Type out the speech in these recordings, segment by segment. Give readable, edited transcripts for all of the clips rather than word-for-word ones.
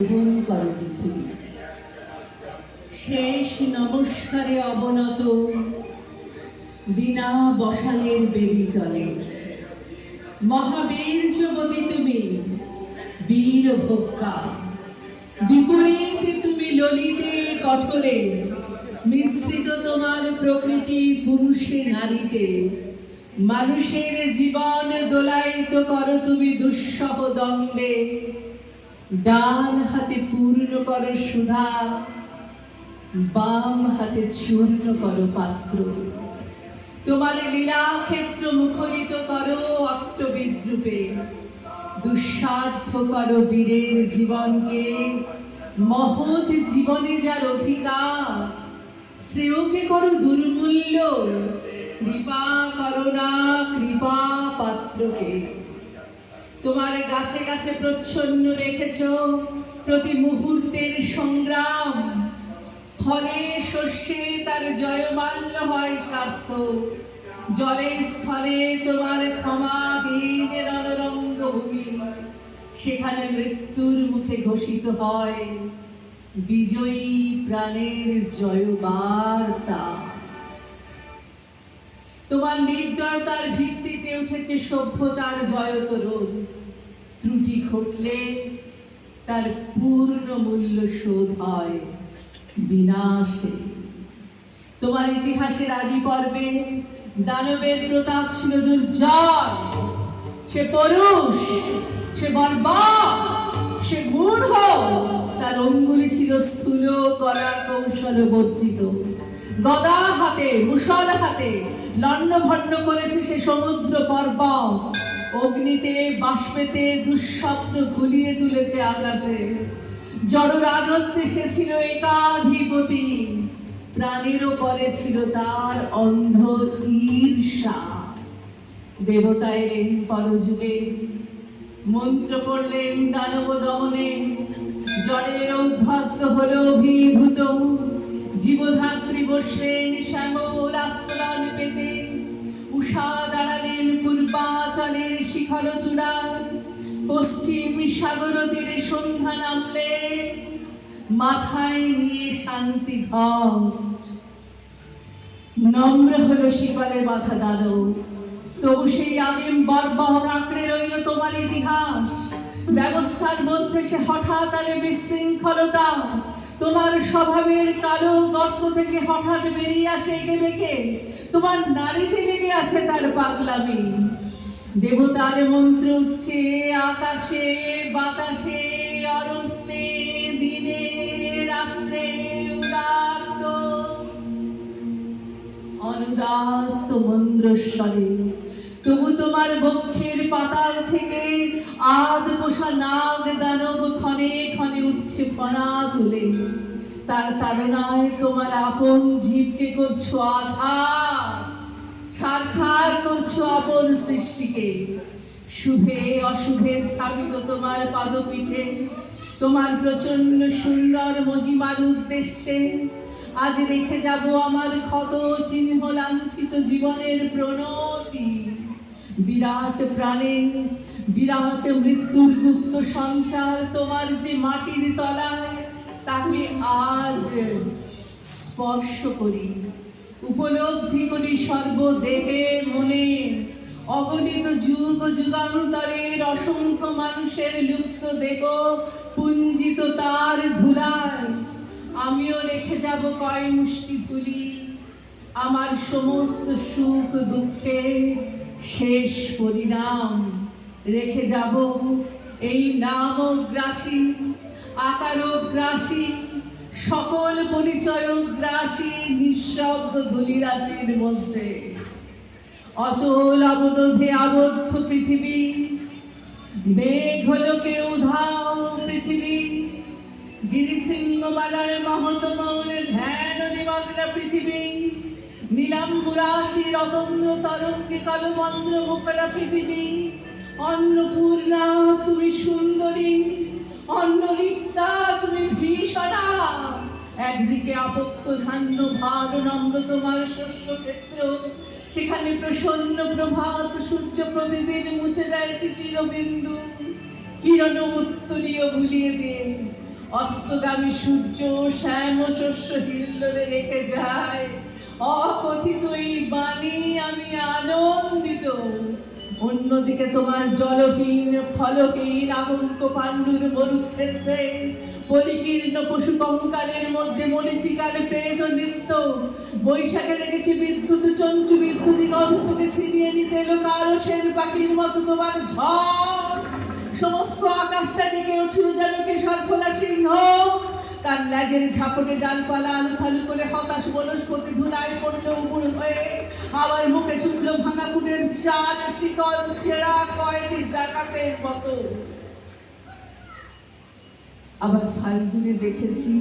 গ্রহণ করো পৃথিবী। শেষ নমস্কারে অবনত দিনা বসালের বেদি তলে। মহাবীর জগতি তুমি, বীর ভোক্কা, বিপরীতে তুমি ললিতে কঠোরে, মিশ্রিত তোমার প্রকৃতি পুরুষে নারীতে। মানুষের জীবন দোলায়িত করো তুমি দুঃসহ দ্বন্দ্বে। ডান হাতে পূর্ণ করো সুধা, বাম হাতে চূর্ণ করো পাত্র। তোমার লীলা ক্ষেত্র মুখরিত করো অট্টবিদ্রুপে। দুঃসাধ্য করো বীরের জীবনকে, মহৎ জীবনে যার অধিকার। শ্রেয়কে করো দুর্মূল্য, কৃপা করো না কৃপা পাত্রকে। তোমার গাছে গাছে প্রচ্ছন্ন রেখেছ প্রতি মুহূর্তের সংগ্রাম। ফলে শস্যে তার জয়মাল্য হয় সার্থক। জলে স্থলে তোমার ক্ষমাহীন রণরঙ্গভূমি। সেখানে মৃত্যুর মুখে ঘোষিত হয় বিজয়ী প্রাণের জয়বার্তা। তোমার নির্দয়তার ভিত্তিতে উঠেছে সভ্যতার জয়তরণ। ত্রুটি ঘটলে তার পূর্ণ মূল্য শোধ হয় বিনাশে। তোমার ইতিহাসের আদি পর্বে দানবের প্রতাপ ছিল দুর্জয়। সে পরুষ, সে বর্বর, সে মূঢ়। তার অঙ্গুলি ছিল স্থূল করা কৌশল বর্জিত। গদা হাতে মুষল হাতে লণ্ডভণ্ড করেছে সে সমুদ্র পর্বত। অগ্নিতে বাষ্পেতে দুঃস্বপ্ন ঘুলিয়ে তুলেছে আকাশে। জড় রাজত্বে সে ছিল একাধিপতি। প্রাণেরও পরে ছিল তার অন্ধ ঈর্ষা। দেবতা এলেন পরযুগে, মন্ত্র পড়লেন দানব দমনে। জড়ের ঔদ্ধত্য হলো অভিভূত। জীবধাত্রী বসলেন শ্যামল আস্তরণ পেতে। উষা দাঁড়ালেন পূর্বাচলের শিখর চূড়ায়। পশ্চিম সাগর তীরে সন্ধ্যা নামলে, মাথায় নিয়ে শান্তি ঘট। নম্র হলো শিকলে বাঁধা দানব। তবু সেই আদিম বর্বর আঁকড়ে রইল তোমার ইতিহাস। ব্যবস্থার মধ্যে সে হঠাৎ আলে বিশৃঙ্খলতা। তোমার স্বভাবের কালো গর্ত থেকে হঠাৎ বেরিয়ে আসে এগে বেঁকে। তোমার নারীতে লেগে আছে তার পাগলামি। দেবতার মন্ত্র উঠছে আকাশে বাতাসে অরণ্যে দিনে রাত্রে। উদাত্ত অনুদাত্ত মন্ত্রস্বরে। তবু তোমার বক্ষের পাতাল থেকে আদ পোষা নাগ দানব ক্ষণে ক্ষণে উঠছে ফণা তুলে। তার তাড়নায় তোমার আপন জীবকে করছো আঘাত। ছারখার করছো আপন সৃষ্টিকে। শুভে অশুভে স্থাপিত তোমার পাদপীঠে। তোমার প্রচন্ড সুন্দর মহিমার উদ্দেশ্যে আজ রেখে যাব আমার ক্ষত চিহ্ন লাঞ্ছিত জীবনের প্রণতি। বিরাট প্রাণে বিরাট মৃত্যুর গুপ্ত সঞ্চার তোমার যে মাটির তলায়, তাকে আজ স্পর্শ করি। উপলব্ধি করি সর্বদেহে মনে। অগণিত যুগ যুগান্তরের অসংখ্য মানুষের লুপ্ত দেহ পুঞ্জিত তার ধুলায়। আমিও রেখে যাব কয় মুষ্টি ধুলি। আমার সমস্ত সুখ দুঃখে শেষ পরিণাম রেখে যাব এই নামগ্রাসী আকারগ্রাসী সকল পরিচয়গ্রাসী নিঃশব্দ ধূলিরাশির মধ্যে। অচল অবরোধে আবদ্ধ পৃথিবী। মেঘ হলো কেউ ধাও পৃথিবী। গিরিশৃঙ্গমালার মহৎ মৌনে ধ্যান নিমগ্ন পৃথিবী। নীলাম্বুরাশি রতন্দ্র তরঙ্গে কলমন্দ্র মুখরা পৃথিবী। অন্নপূর্ণা তুমি সুন্দরী, অন্নলিপ্তা তুমি ভীষণা। একদিকে আপক্ত ধান্য ভার নম্র তোমার শস্য ক্ষেত্র। সেখানে প্রসন্ন প্রভাত সূর্য প্রতিদিন মুছে দেয় শিশির বিন্দু। কিরণ উত্তরীয় ভুলিয়ে দিয়ে অস্তগামী সূর্য শ্যাম শস্য হিল্লোড়ে রেখে যায়। অকথিত এই বাণী আমি আনন্দিত। অন্যদিকে তোমার জলহীন ফলহীন আতঙ্ক পাণ্ডুর মরুক্ষেত্রে পরিকীর্ণ পশু কঙ্কালের মধ্যে মরিচিকার প্রেত নৃত্য। বৈশাখে দেখেছি বিদ্যুৎ চঞ্চু বিদ্যুৎ দিগন্তকে ছিনিয়ে নিতে এলো কালসের পাখির মতো তোমার ঝড়। সমস্ত আকাশটা ডেকে উঠল যেন কেশর ফোলা সিংহ। তার লেজের ঝাপটে ডালপালা আলুথালু করে হতাশ বনস্পতি ধুলায় পড়লো উপুড় হয়ে। আবার মুখে ছুটলো ভাঙা কুটের চাল শিকল ছেঁড়া কয়েদি ডাকাতের মতো। আবার ফাল্গুনে দেখেছি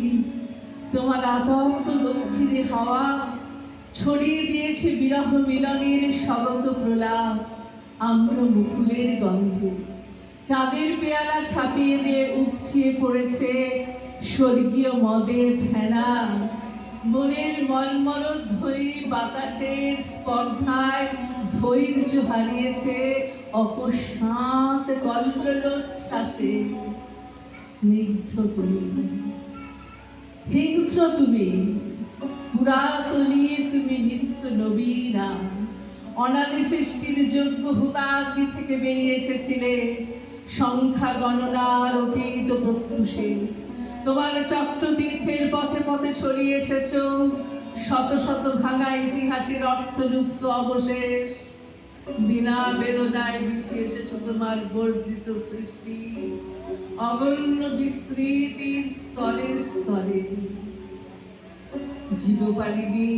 তোমার আতপ্ত দক্ষিণে হাওয়া ছড়িয়ে দিয়েছে বিরহ মিলনের স্বগত প্রলাপ। আম্র মুকুলের গন্ধে চাঁদের পেয়ালা ছাপিয়ে দিয়ে উপচিয়ে পড়েছে স্বর্গীয় মদের ফেনা। মনের মলমল ধৈর্য বাতাসের স্পর্ধায় ধৈর্য হারিয়েছে অকস্মাৎ কল্লোচ্ছ্বাসে। স্নিগ্ধ তুমি, হিংস্র তুমি, পুরাতনীয় তুমি, নিত্য নবীনা। অনাদি সৃষ্টির যোগ্য হুতাগ্নি থেকে বেরিয়ে এসেছিলে সংখ্যা গণনার অতীত প্রত্যুষে। তোমার চক্রতীর্থের পথে পথে ছড়িয়ে এসেছ শত শত ভাঙা ইতিহাসের অর্থলুপ্ত অবশেষ। বিনা বেদনায় বিছিয়ে এসেছ তোমার বর্জিত সৃষ্টি অগণ্য বিস্মৃতির স্তরে স্তরে। জীবপালিনী